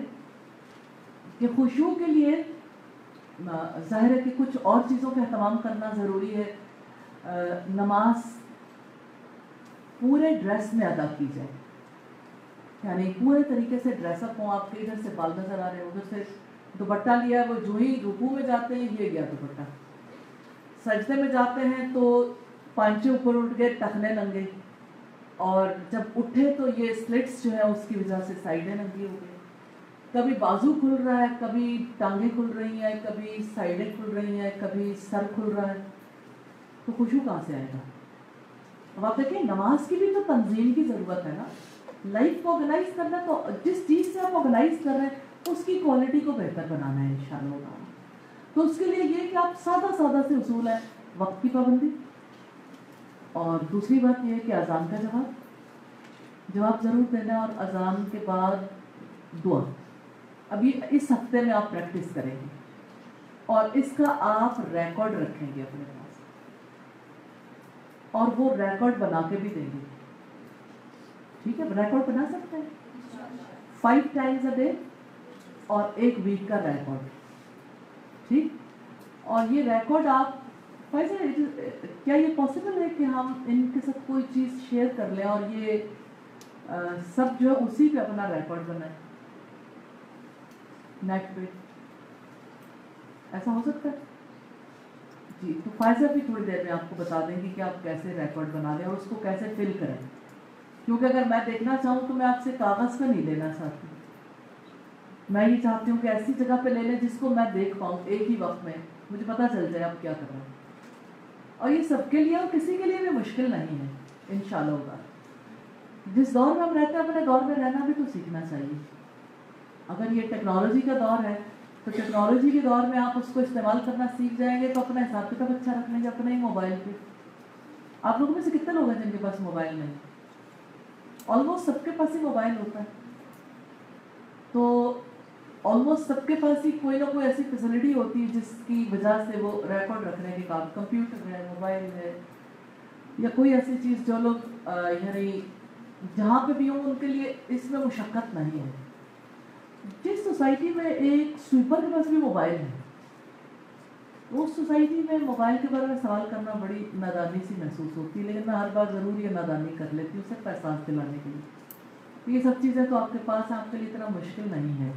[SPEAKER 1] کہ خشوع کے لیے ظاہر ہے کہ کچھ اور چیزوں کا اہتمام کرنا ضروری ہے۔ نماز پورے ڈریس میں ادا کی جائے، یعنی پورے طریقے سے ڈریس اپ ہوں، آپ کے ادھر سے بال نظر آ رہے ہیں، ادھر سے دوپٹہ لیا ہے، وہ جو ہی رکوع میں جاتے ہیں یہ گیا دوپٹہ، سجدے میں جاتے ہیں تو پانچے اوپر اٹھ گئے، ٹخنے ننگے، اور جب اٹھے تو یہ سلٹس جو ہے اس کی وجہ سے سائڈیں ننگی ہو گئی، کبھی بازو کھل رہا ہے، کبھی ٹانگیں کھل رہی ہیں، کبھی سائڈیں کھل رہی ہیں، کبھی سر کھل رہا ہے، تو خشوع کہاں سے آئے گا؟ اب آپ دیکھیں نماز کی بھی تو تنظیم کی ضرورت ہے نا، لائف کو آرگنائز کرنا، تو جس چیز سے آپ آرگنائز کر رہے ہیں اس کی کوالٹی کو بہتر بنانا ہے انشاءاللہ۔ تو اس کے لیے یہ کہ آپ سادہ سادہ سے اصول ہیں، وقت کی پابندی، اور دوسری بات یہ ہے کہ اذان کا جواب ضرور دینا، اور اذان کے بعد دعا۔ ابھی اس ہفتے میں آپ پریکٹس کریں گے اور اس کا آپ ریکارڈ رکھیں گے اپنے پاس، اور وہ ریکارڈ بنا کے بھی دیں گے، ٹھیک ہے؟ ریکارڈ بنا سکتے ہیں 5 times a day اور 1 week کا ریکارڈ، ٹھیک؟ اور یہ ریکارڈ آپ کیا یہ پاسبل ہے کہ ہم ان کے ساتھ کوئی چیز شیئر کر لیں اور یہ سب جو ہے اسی پہ اپنا ریکارڈ بنائیں نیٹ پہ؟ ایسا ہو سکتا ہے؟ جی، تو فائزہ بھی تھوڑی دیر میں آپ کو بتا دیں گی کہ آپ کیسے ریکارڈ بنا لیں اور اس کو کیسے فل کریں، کیونکہ اگر میں دیکھنا چاہوں تو میں آپ سے کاغذ پہ نہیں لینا چاہتی، میں یہ چاہتی ہوں کہ ایسی جگہ پہ لے لیں جس کو میں دیکھ پاؤں ایک ہی وقت میں، مجھے پتہ چل جائے آپ کیا کر رہے ہیں. اور یہ سب کے لیے اور کسی کے لیے بھی مشکل نہیں ہے انشاءاللہ ہوگا. جس دور میں ہم رہتے ہیں اپنے دور میں رہنا بھی تو سیکھنا چاہیے. اگر یہ ٹیکنالوجی کا دور ہے تو ٹیکنالوجی کے دور میں آپ اس کو استعمال کرنا سیکھ جائیں گے تو اپنا حساب کتاب اچھا رکھ لیں گے اپنے ہی موبائل پہ. آپ لوگوں میں سے کتنے لوگ ہیں جن کے پاس موبائل نہیں؟ آلموسٹ سب کے پاس ہی موبائل ہوتا ہے. تو آلموسٹ سب کے پاس ہی کوئی نہ کوئی ایسی فیسلٹی ہوتی ہے جس کی وجہ سے وہ ریکارڈ رکھنے کے کام، کمپیوٹر ہے، موبائل ہے، یا کوئی ایسی چیز جو لوگ یعنی جہاں پہ بھی ہوں ان کے لیے اس میں مشقت نہیں ہے. جس سوسائٹی میں ایک سویپر کے پاس بھی موبائل ہے اس سوسائٹی میں موبائل کے بارے میں سوال کرنا بڑی نادانی سی محسوس ہوتی ہے، لیکن میں ہر بار ضرور یہ نادانی کر لیتی ہوں صرف احساس دلانے کے لیے. یہ سب چیزیں تو آپ کے پاس ہیں، آپ کے لیے اتنا مشکل نہیں ہے.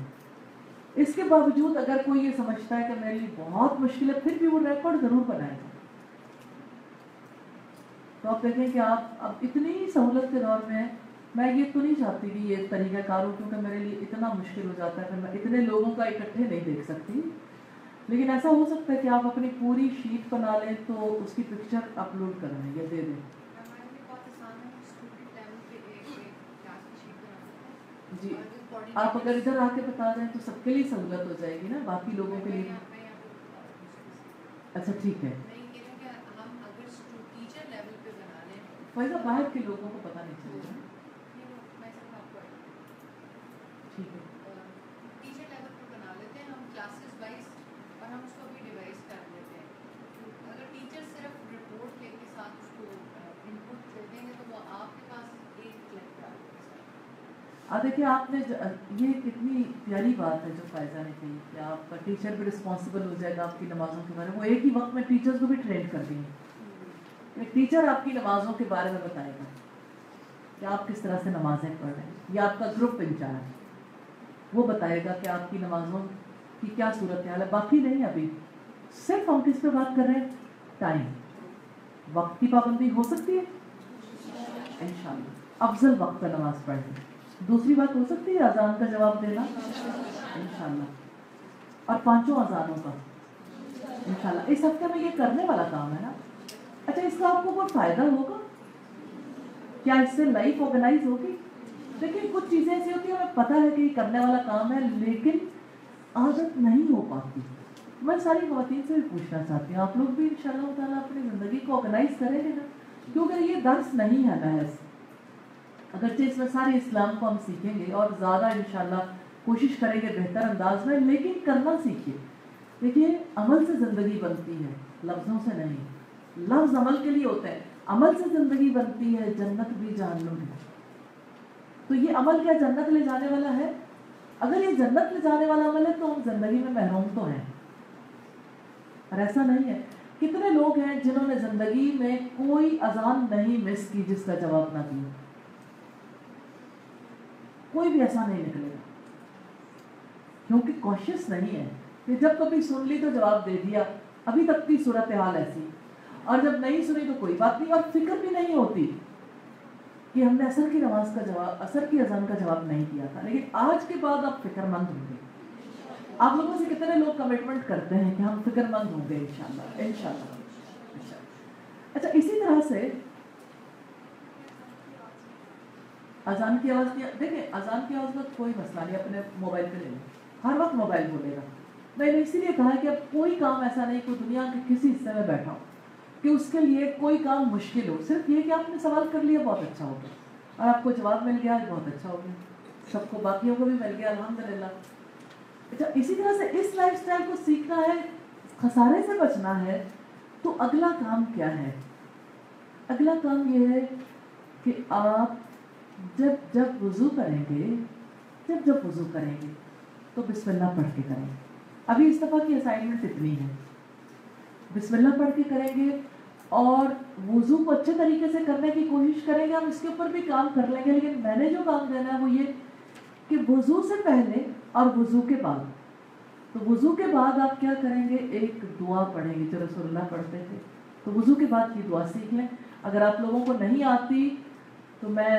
[SPEAKER 1] اس کے باوجود اگر کوئی یہ سمجھتا ہے کہ میرے لیے بہت مشکل ہے پھر بھی وہ ریکارڈ ضرور بنائے گا. تو آپ دیکھیں کہ آپ اب اتنی سہولت کے دور میں ہیں. میں یہ تو نہیں چاہتی کہ یہ طریقہ کار ہو کیونکہ میرے لیے اتنا مشکل ہو جاتا ہے کہ میں اتنے لوگوں کا اکٹھے نہیں دیکھ سکتی. لیکن ایسا ہو سکتا ہے کہ آپ اپنی پوری شیٹ بنا لیں تو اس کی پکچر اپلوڈ کر دیں یا دے دیں. جی آپ اگر ادھر آ کے بتا دیں تو سب کے لیے سہولت ہو جائے گی نا، باقی لوگوں کے لیے. اچھا ٹھیک ہے. فائدہ باہر کے لوگوں کو پتہ نہیں چلے گا. ٹھیک ہے.
[SPEAKER 2] ٹیچر لیول پر بنا لیتے ہیں ہم کلاسز وائز اور ہم اس کو بھی ڈیوائز کر لیتے ہیں. اگر ٹیچر صرف رپورٹ لے کے ساتھ اس کو ان پٹ دے دیں گے تو وہ آپ کے پاس ایک کلک ڈال دیں گے.
[SPEAKER 1] دیکھیے آپ نے یہ کتنی پیاری بات ہے جو فائزہ نے کہی کہ آپ کا ٹیچر بھی رسپانسبل ہو جائے گا آپ کی نمازوں کے بارے میں. وہ ایک ہی وقت میں ٹیچرز کو بھی ٹرین کر دیں گے. ایک ٹیچر آپ کی نمازوں کے بارے میں بتائے گا کہ آپ کس طرح سے نمازیں پڑھ رہے ہیں، یا آپ کا گروپ انچارج وہ بتائے گا کہ آپ کی نمازوں کی کیا صورتحال ہے. باقی نہیں، ابھی صرف ہم کس پہ بات کر رہے ہیں؟ ٹائم. وقت کی پابندی ہو سکتی ہے انشاءاللہ، افضل وقت پہ نماز پڑھیں. دوسری بات ہو سکتی ہے اذان کا جواب دینا انشاءاللہ، اور 5 اذانوں کا انشاءاللہ. اس ہفتے میں یہ کرنے والا کام ہے نا. اچھا اس کا آپ کو کوئی فائدہ ہوگا کیا؟ اس سے لائف آرگنائز ہوگی؟ دیکھیں کچھ چیزیں ایسی ہوتی ہیں ہمیں پتہ ہے کہ یہ کرنے والا کام ہے لیکن عادت نہیں ہو پاتی. میں ساری خواتین سے بھی پوچھنا چاہتی ہوں آپ لوگ بھی انشاءاللہ تعالیٰ اپنی زندگی کو آرگنائز کریں گے نا، کیونکہ یہ درس نہیں ہے محض. اگرچہ اس میں سارے اسلام کو ہم سیکھیں گے اور زیادہ انشاءاللہ کوشش کریں گے بہتر انداز میں، لیکن کرنا سیکھیے. دیکھیے عمل سے زندگی بنتی ہے، لفظوں سے نہیں. لفظ عمل کے لیے ہوتے ہیں، عمل سے زندگی بنتی ہے، جنت بھی جہنم بھی. تو یہ عمل کیا جنت لے جانے والا ہے؟ اگر یہ جنت لے جانے والا عمل ہے تو ہم زندگی میں محروم تو ہیں، اور ایسا نہیں ہے. کتنے لوگ ہیں جنہوں نے زندگی میں کوئی اذان نہیں مس کی جس کا جواب نہ دیا؟ کوئی بھی ایسا نہیں نکلے گا کیونکہ کوشش نہیں ہے کہ جب کبھی سن لی تو جواب دے دیا. ابھی تک کی صورتحال ایسی، اور جب نہیں سنی تو کوئی بات نہیں، اور فکر بھی نہیں ہوتی کہ ہم نے عصر کی نماز کا جواب، عصر کی اذان کا جواب نہیں دیا تھا. لیکن آج کے بعد آپ فکر مند ہوں گے. آپ لوگوں سے کتنے لوگ کمٹمنٹ کرتے ہیں کہ ہم فکر مند ہوں گے انشاءاللہ انشاءاللہ. اچھا اسی طرح سے اذان کی آواز دیکھیں، اذان کی آواز کا کوئی مسئلہ نہیں، اپنے موبائل پہ لے لیں، ہر وقت موبائل بولے گا. میں نے اسی لیے کہا کہ اب کوئی کام ایسا نہیں کوئی دنیا کے کسی حصے میں بیٹھا ہو کہ اس کے لیے کوئی کام مشکل ہو. صرف یہ کہ آپ نے سوال کر لیا بہت اچھا ہو گیا، اور آپ کو جواب مل گیا بہت اچھا ہو گیا، سب کو باقیوں کو بھی مل گیا الحمدللہ. اچھا اسی طرح سے اس لائف سٹائل کو سیکھنا ہے، خسارے سے بچنا ہے. تو اگلا کام کیا ہے؟ اگلا کام یہ ہے کہ آپ جب وضو کریں گے، جب وضو کریں گے تو بسم اللہ پڑھ کے کریں. ابھی اس دفعہ کی اسائنمنٹ اتنی ہے، بسم اللہ پڑھ کے کریں گے اور وضو کو اچھے طریقے سے کرنے کی کوشش کریں گے. ہم اس کے اوپر بھی کام کر لیں گے، لیکن میں نے جو کام دینا ہے وہ یہ کہ وضو سے پہلے اور وضو کے بعد. تو وضو کے بعد آپ کیا کریں گے؟ ایک دعا پڑھیں گے جو رسول اللہ پڑھتے تھے. تو وضو کے بعد کی دعا سیکھ لیں. اگر آپ لوگوں کو نہیں آتی تو میں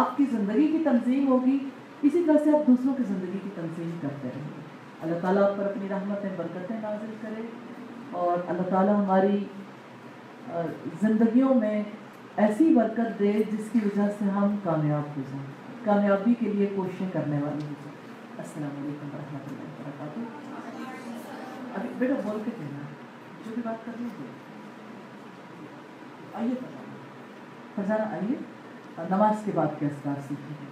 [SPEAKER 1] آپ کی زندگی کی تنظیم ہوگی اسی طرح سے آپ دوسروں کی زندگی کی تنظیم کرتے رہیں گے. اللہ تعالیٰ آپ پر اپنی رحمتیں برکتیں نازل کرے اور اللہ تعالیٰ ہماری زندگیوں میں ایسی برکت دے جس کی وجہ سے ہم کامیاب ہو جائیں, کامیابی کے لیے کوششیں کرنے والی ہو جائیں. السلام علیکم ورحمۃ اللہ وبرکاتہ. ابھی بیٹا بول کے کہنا جو بھی بات کرنی ہے. آئیے فرزانہ آئیے, نماز کے بعد کے اذکار سیکھیں گے.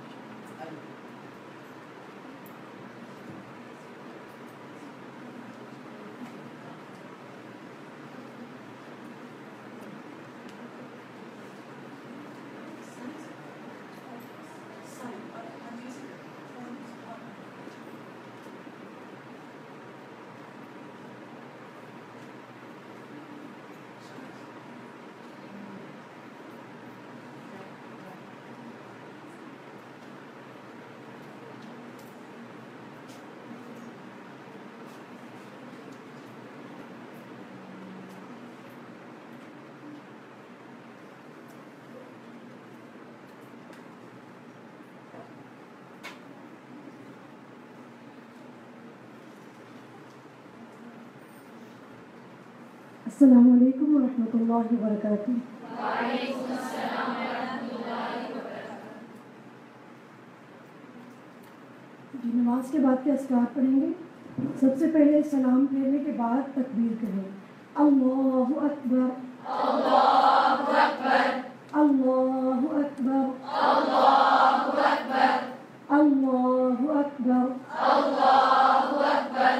[SPEAKER 3] السلام علیکم ورحمۃ اللہ وبرکاتہ.
[SPEAKER 2] وعلیکم السلام ورحمۃ اللہ وبرکاتہ.
[SPEAKER 3] جی نماز کے بعد کے اذکار پڑھیں گے. سب سے پہلے سلام پھیرنے کے بعد تکبیر کہیں. اللہ اکبر
[SPEAKER 2] اللہ اکبر
[SPEAKER 3] اللہ اکبر
[SPEAKER 2] اللہ اکبر
[SPEAKER 3] اللہ اکبر
[SPEAKER 2] اللہ اکبر.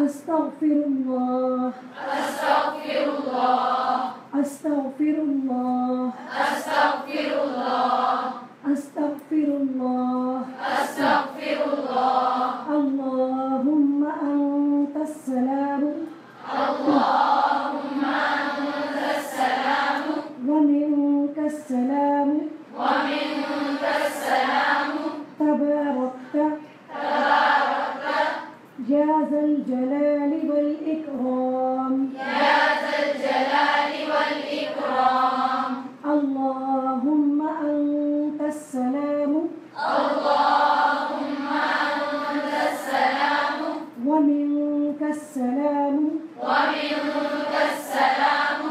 [SPEAKER 3] استغفر اللہ
[SPEAKER 2] استغفر اللہ
[SPEAKER 3] استغفر اللہ
[SPEAKER 2] استغفر اللہ
[SPEAKER 3] استغفر اللہ
[SPEAKER 2] استغفر اللہ.
[SPEAKER 3] اللهم أنت السلام
[SPEAKER 2] اللهم أنت السلام
[SPEAKER 3] ومنك السلام
[SPEAKER 2] ومنك السلام
[SPEAKER 3] تباركت يا ذا الجلال والإكرام
[SPEAKER 2] يا ذا الجلال والإكرام.
[SPEAKER 3] اللهم أنت السلام
[SPEAKER 2] اللهم أنت السلام
[SPEAKER 3] ومنك السلام
[SPEAKER 2] ومنك السلام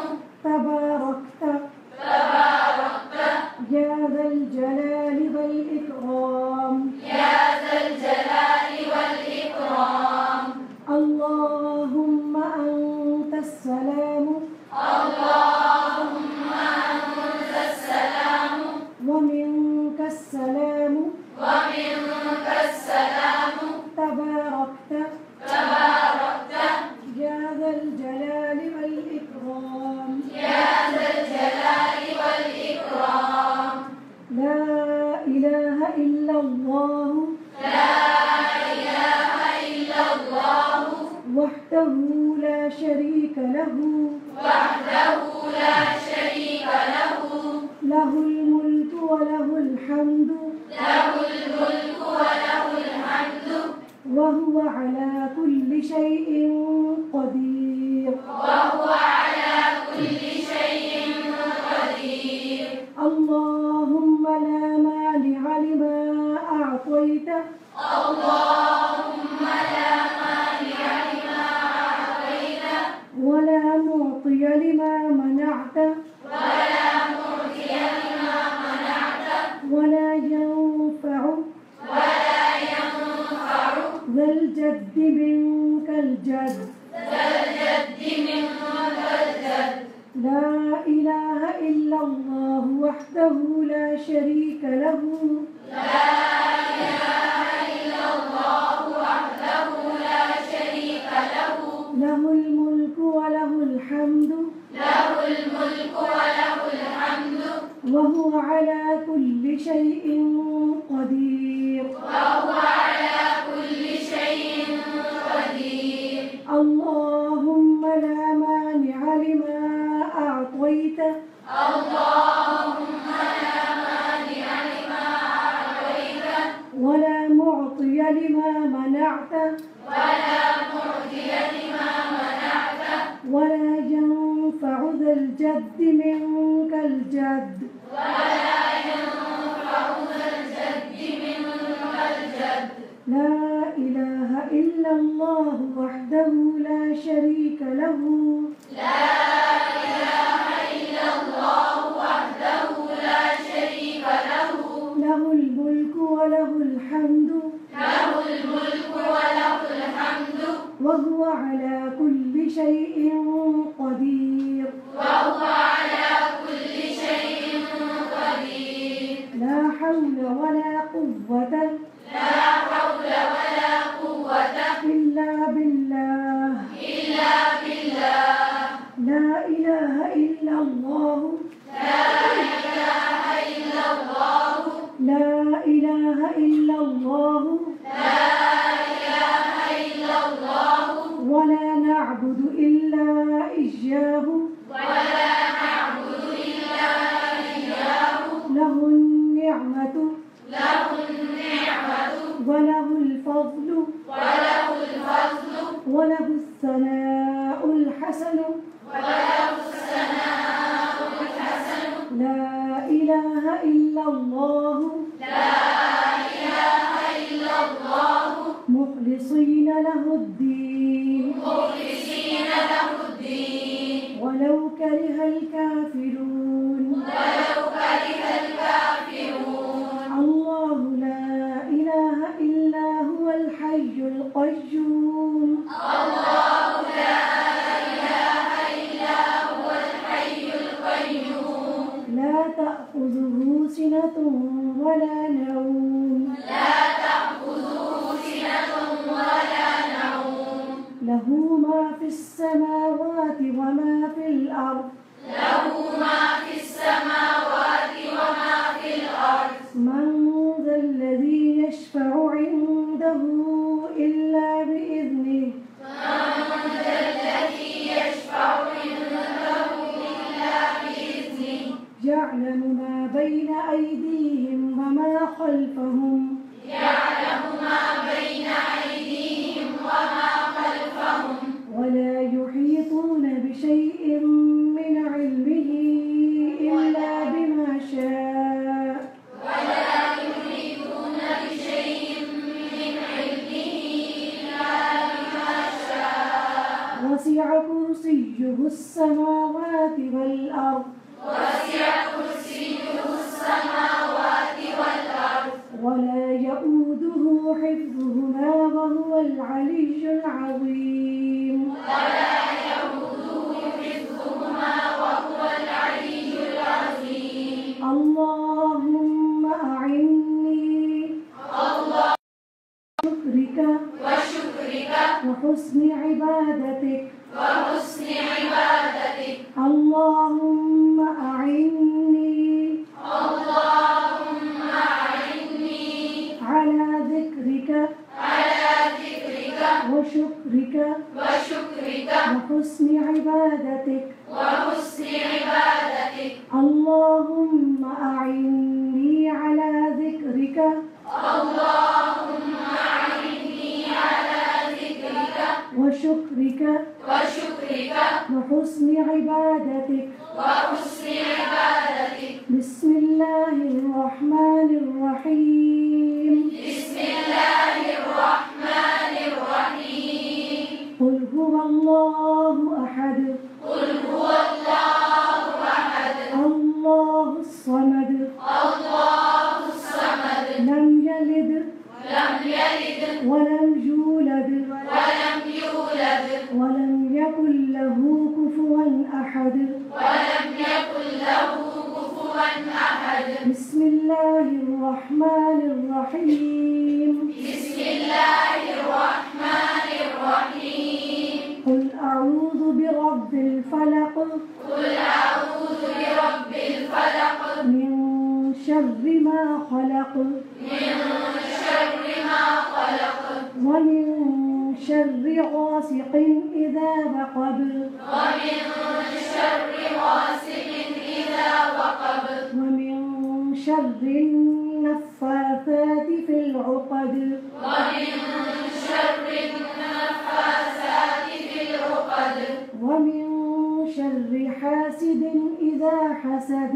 [SPEAKER 3] تباركت يا ذا الجلال والإكرام
[SPEAKER 2] يا ذا الجلال والإكرام.
[SPEAKER 3] اللهم أنت السلام
[SPEAKER 2] اللهم أنت السلام
[SPEAKER 3] ومنك السلام
[SPEAKER 2] ومنك السلام
[SPEAKER 3] تباركت يا ذا الجلال والإكرام.
[SPEAKER 2] يا ذا الجلال والإكرام.
[SPEAKER 3] لا إله إلا الله
[SPEAKER 2] لا إله إلا الله
[SPEAKER 3] وحده لا شريك له
[SPEAKER 2] وحده لا شريك له
[SPEAKER 3] له الملك وله الحمد
[SPEAKER 2] له الملك وله الحمد
[SPEAKER 3] وهو على كل شيء قدير.
[SPEAKER 2] وهو على كل شيء قدير.
[SPEAKER 3] اللهم لا مانع لما أعطيت
[SPEAKER 2] اللهم لا مانع لما أعطيت
[SPEAKER 3] ولا معطي لما منعت
[SPEAKER 2] ولا معطي لما منعت
[SPEAKER 3] ولا ينفع ذا الجد منك الجد.
[SPEAKER 2] ذا الجد منك الجد.
[SPEAKER 3] لا إله إلا الله وحده لا شريك له
[SPEAKER 2] لا إله إلا الله وحده لا شريك له
[SPEAKER 3] له الملك وله الحمد
[SPEAKER 2] له الملك وله الحمد
[SPEAKER 3] وهو على كل شيء قدير.
[SPEAKER 2] وهو على كل شيء قدير.
[SPEAKER 3] اللهم لا مانع لما أعطيت
[SPEAKER 2] اللهم لا مانع لما أعطيت
[SPEAKER 3] ولا معطي لما منعت
[SPEAKER 2] ولا معطي لما منعت
[SPEAKER 3] ولا ينفع ذا الجد منك الجد.
[SPEAKER 2] ولا
[SPEAKER 3] وحده لا شريك له له الملك وله الحمد وهو على كل شيء قدير لا حول ولا قوة إلا بالله لا إله إلا الله لا إله إلا الله ولا نعبد إلا إياه له النعمة وله الفضل وله الثناء الحسن لا إله إلا الله مخلصين له الدين ولو كره الكافرون الله لا إله إلا هو الحي القيوم لا تأخذه سنة ولا نوم له ما في السماوات وما في الأرض من ذا الذي يشفع عنده إلا بإذنه يعلم ما بين أيديهم وما خلفهم ولا يحيطون بشيء من علمه إلا بما شاء وسع كرسيه السماوات والأرض ولا يؤوده حفظهما وهو العلي العظيم اللهم أعني شكرك وحسن عبادتك اللهم أعني على ذكرك وشكرك وحسن عبادتك اللهم أعني على ذكرك وشكرك وحسن عبادتك بسم الله الرحمن الرحيم قل هو الله أحد الله الصمد لم يلد ولم يولد ولم يكن له كفوا أحد بسم الله الرحمن الرحيم قل أعوذ برب الفلق من شر ما خلق ومن شر غاسق إذا وقب ومن شر النفاثات في العقد ومن شر حاسد إذا حسد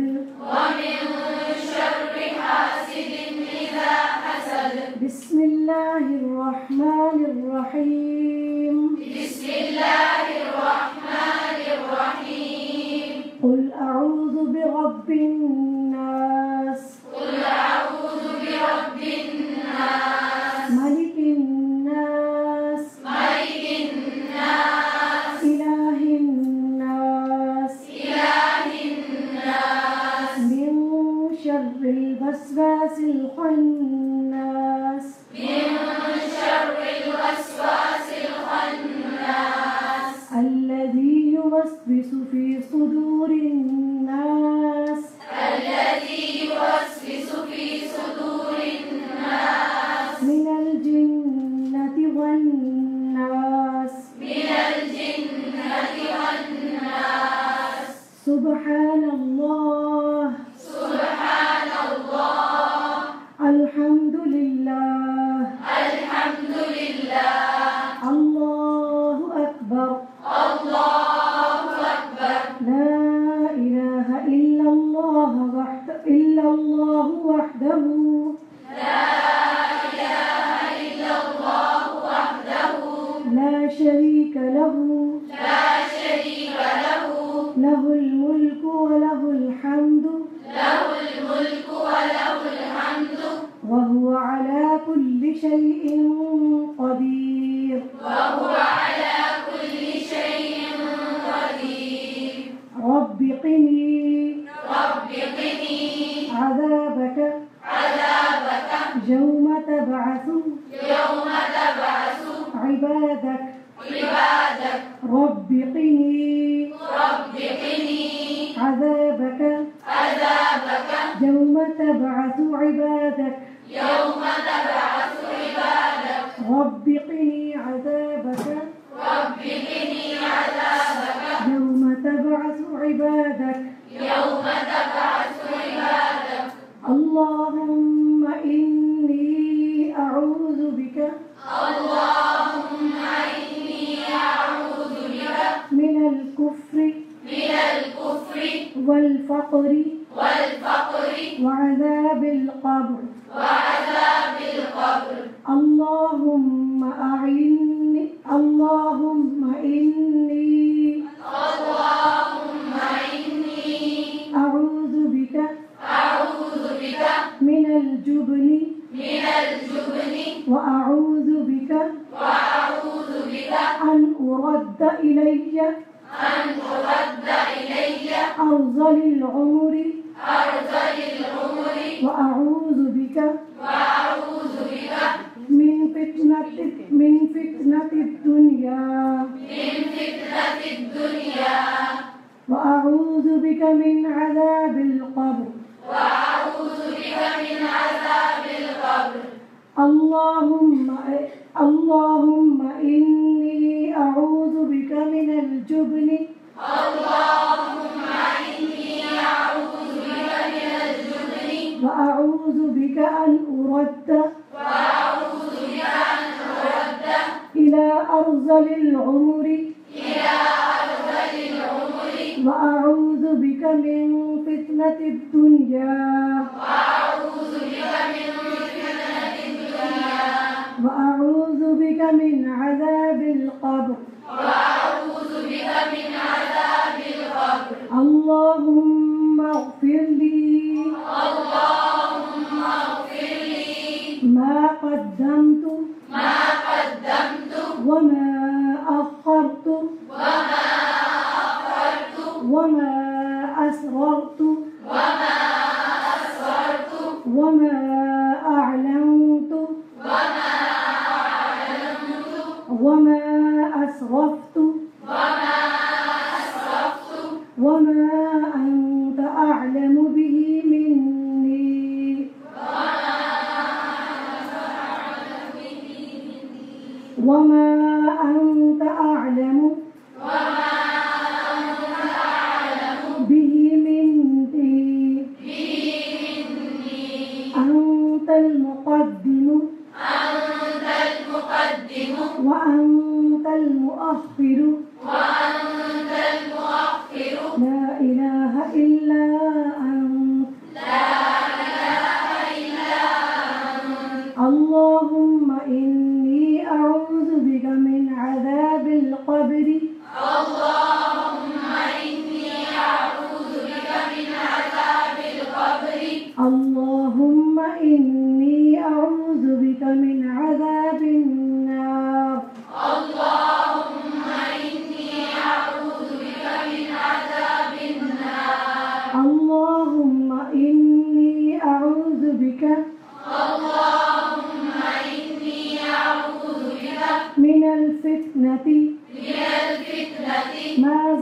[SPEAKER 3] بسم الله الرحمن الرحيم برب الناس ملك الناس إله الناس من شر الوسواس الخناس الذي يوسوس في صدور الناس من الجنة والناس سبحان الله الحمد لله الله أكبر لا إله إلا الله وحده لا شريك له له الملك وله الحمد وهو على كل شيء قدير رب قني عذابك يوم تبعث عبادك رب قني عذابك يوم تبعث عبادك رب قني عذابك يوم تبعث عبادك اللهم إني أعوذ بك من الكفر والفقر وعذاب القبر اللهم إني أعوذ بك من الجبن وأعوذ بك أن أرد إلي أرذل العمر وأعوذ بك من فتنة الدنيا وأعوذ بك من عذاب القبر اللهم إني أعوذ بك من الجبن وأعوذ بك أن أرد إلى أرذل العمر وأعوذ بك من فتنة الدنيا وأعوذ بك من عذاب القبر اللهم اغفر لي ما قدمت وما أخرت وما أسررت وما أعلنت وما أسرفت وما أنت أعلم به مني وما أنت أعلم به مني أنت المقدم وأنت المؤخر لا إله إلا أنت اللهم إني أعوذ بك من عذاب القبر
[SPEAKER 4] اللهم إني أعوذ بك من عذاب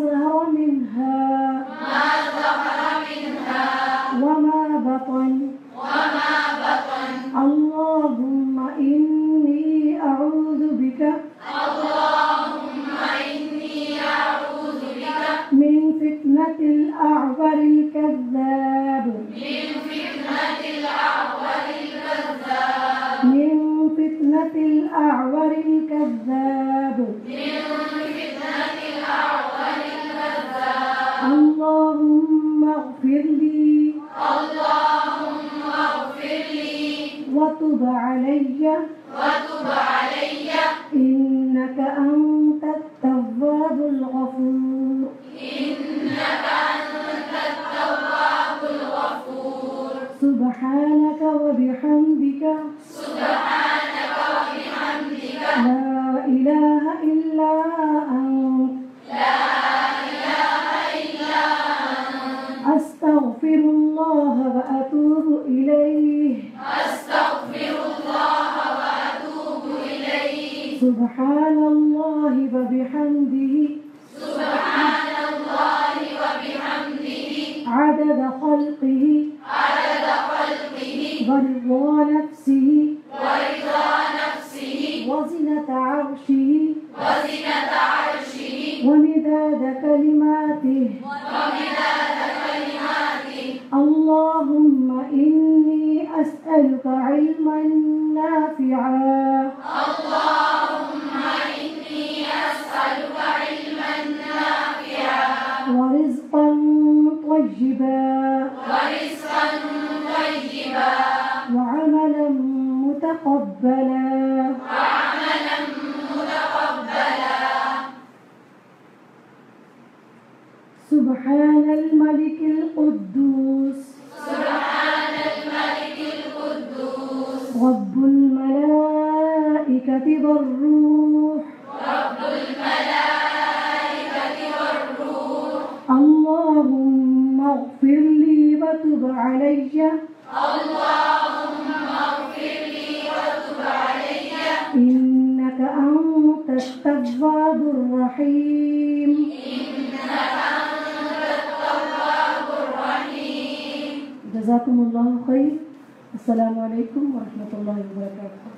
[SPEAKER 3] ظهر منها وما بطن اللهم إني أعوذ بك من فتنة الأعور الكذاب من فتنة الأعور الكذاب اللهم اغفر لي وتب علي إنك أنت التواب الغفور سبحانك وبحمدك لا إله إلا أنت أستغفر الله وأتوب إليه سبحان الله وبحمده عدد خلقه ورضا نفسه وزنة عرشه ومداد كلماته اللهم إني أسألك علما نافعا ورزقا طيبا وعملا متقبلا سبحان الملك القدوس رب الملائكة والروح اللهم اغفر لي وتب علي إنك أنت التواب الرحيم جزاكم الله خير. السلام علیکم ورحمۃ اللہ وبرکاتہ.